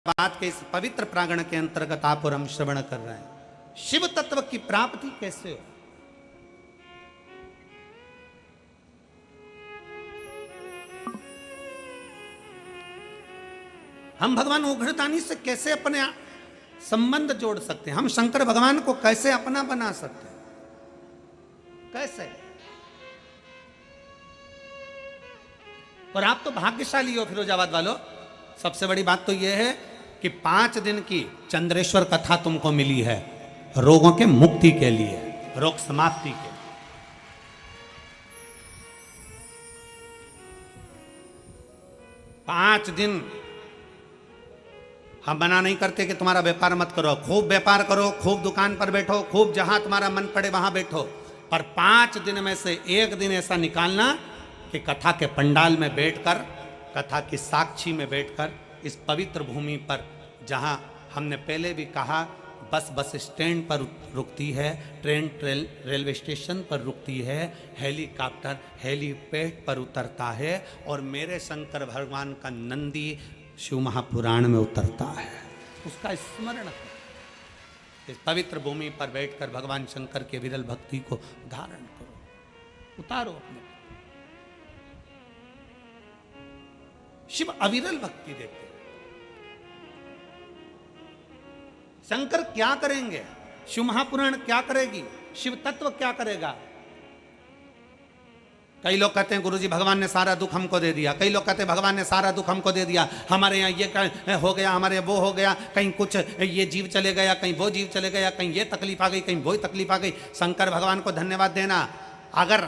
बात के इस पवित्र प्रांगण के अंतर्गत आप और हम श्रवण कर रहे हैं। शिव तत्व की प्राप्ति कैसे हो? हम भगवान उग्रदानी से कैसे अपने संबंध जोड़ सकते हैं? हम शंकर भगवान को कैसे अपना बना सकते हैं? कैसे? और आप तो भाग्यशाली हो फिरोजाबाद वालों। सबसे बड़ी बात तो यह है कि 5 दिन की चंद्रेश्वर कथा तुमको मिली है रोगों के मुक्ति के लिए, रोग समाप्ति के लिए। 5 दिन हम मना नहीं करते कि तुम्हारा व्यापार मत करो, खूब व्यापार करो, खूब दुकान पर बैठो, खूब जहां तुम्हारा मन पड़े वहां बैठो, पर 5 दिन में से 1 दिन ऐसा निकालना कि कथा के पंडाल में बैठकर, कथा की साक्षी में बैठकर, इस पवित्र भूमि पर जहां हमने पहले भी कहा बस स्टैंड पर रुकती है, ट्रेन रेलवे स्टेशन पर रुकती है, हेलीकॉप्टर हेलीपैड पर उतरता है और मेरे शंकर भगवान का नंदी शिव महापुराण में उतरता है। उसका स्मरण करो। इस पवित्र भूमि पर बैठकर भगवान शंकर के विरल भक्ति को धारण करो, उतारो अपने। शिव अविरल भक्ति देते हैं। शंकर क्या करेंगे? शिव महापुराण क्या करेगी? शिव तत्व क्या करेगा? कई लोग कहते हैं गुरुजी भगवान ने सारा दुख हमको दे दिया, कई लोग कहते हैं भगवान ने सारा दुख हमको दे दिया, हमारे यहाँ ये हो गया, हमारे वो हो गया, कहीं कुछ ये जीव चले गया, कहीं वो जीव चले गया, कहीं ये तकलीफ आ गई, कहीं वो तकलीफ आ गई। शंकर भगवान को धन्यवाद देना। अगर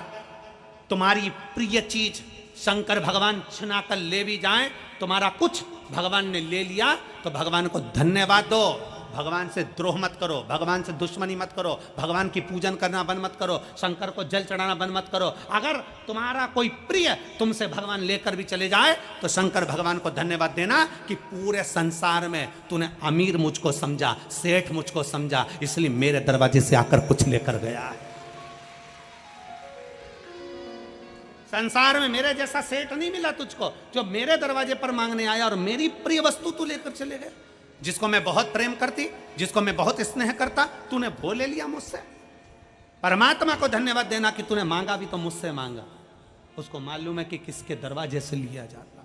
तुम्हारी प्रिय चीज शंकर भगवान छिना कर ले भी जाए, तुम्हारा कुछ भगवान ने ले लिया, तो भगवान को धन्यवाद दो। भगवान से द्रोह मत करो, भगवान से दुश्मनी मत करो, भगवान की पूजन करना बंद मत करो, शंकर को जल चढ़ाना बंद मत करो। अगर तुम्हारा कोई प्रिय तुमसे भगवान लेकर भी चले जाए, तो शंकर भगवान को धन्यवाद देना कि पूरे संसार में तूने अमीर मुझको समझा, सेठ मुझको समझा, इसलिए मेरे दरवाजे से आकर कुछ लेकर गया है। संसार में मेरे जैसा सेठ नहीं मिला तुझको जो मेरे दरवाजे पर मांगने आया और मेरी प्रिय वस्तु तू लेकर चले गए। जिसको मैं बहुत प्रेम करती, जिसको मैं बहुत स्नेह करता, तूने वो ले लिया मुझसे। परमात्मा को धन्यवाद देना कि तूने मांगा भी तो मुझसे मांगा। उसको मालूम है कि किसके दरवाजे से लिया जाता।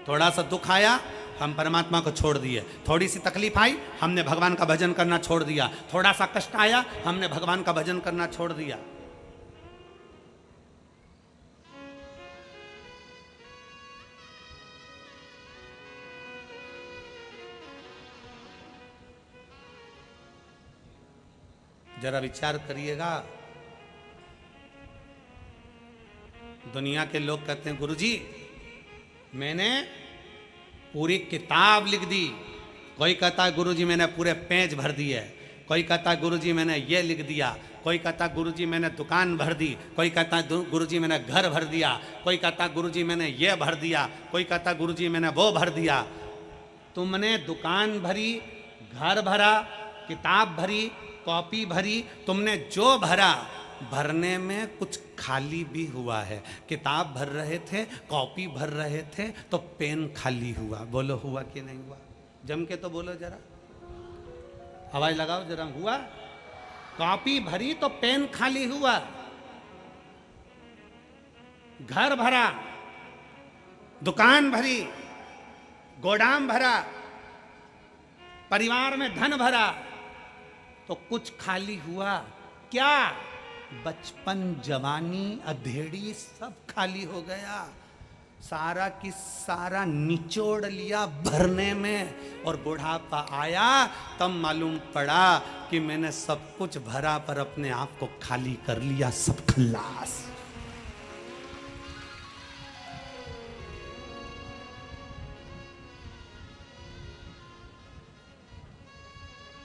थोड़ा सा दुख आया, हम परमात्मा को छोड़ दिए। थोड़ी सी तकलीफ आई, हमने भगवान का भजन करना छोड़ दिया। थोड़ा सा कष्ट आया, हमने भगवान का भजन करना छोड़ दिया। जरा विचार करिएगा। दुनिया के लोग कहते हैं गुरुजी मैंने पूरी किताब लिख दी। कोई कहता है गुरुजी मैंने पूरे पेज भर दिए, कोई कहता है गुरुजी मैंने ये लिख दिया, कोई कहता है गुरुजी मैंने दुकान भर दी, कोई कहता है गुरुजी मैंने घर भर दिया, कोई कहता है गुरुजी मैंने ये भर दिया, कोई कहता है गुरुजी मैंने वो भर दिया। तुमने दुकान भरी, घर भरा, किताब भरी, कॉपी भरी, तुमने जो भरा, भरने में कुछ खाली भी हुआ है। किताब भर रहे थे, कॉपी भर रहे थे, तो पेन खाली हुआ। बोलो हुआ कि नहीं हुआ? जम के तो बोलो जरा, आवाज लगाओ जरा। हुआ? कॉपी भरी तो पेन खाली हुआ। घर भरा, दुकान भरी, गोदाम भरा, परिवार में धन भरा, तो कुछ खाली हुआ। क्या? बचपन, जवानी, अधेड़ी सब खाली हो गया। सारा की सारा निचोड़ लिया भरने में, और बुढ़ापा आया तब मालूम पड़ा कि मैंने सब कुछ भरा पर अपने आप को खाली कर लिया। सब खल्लास।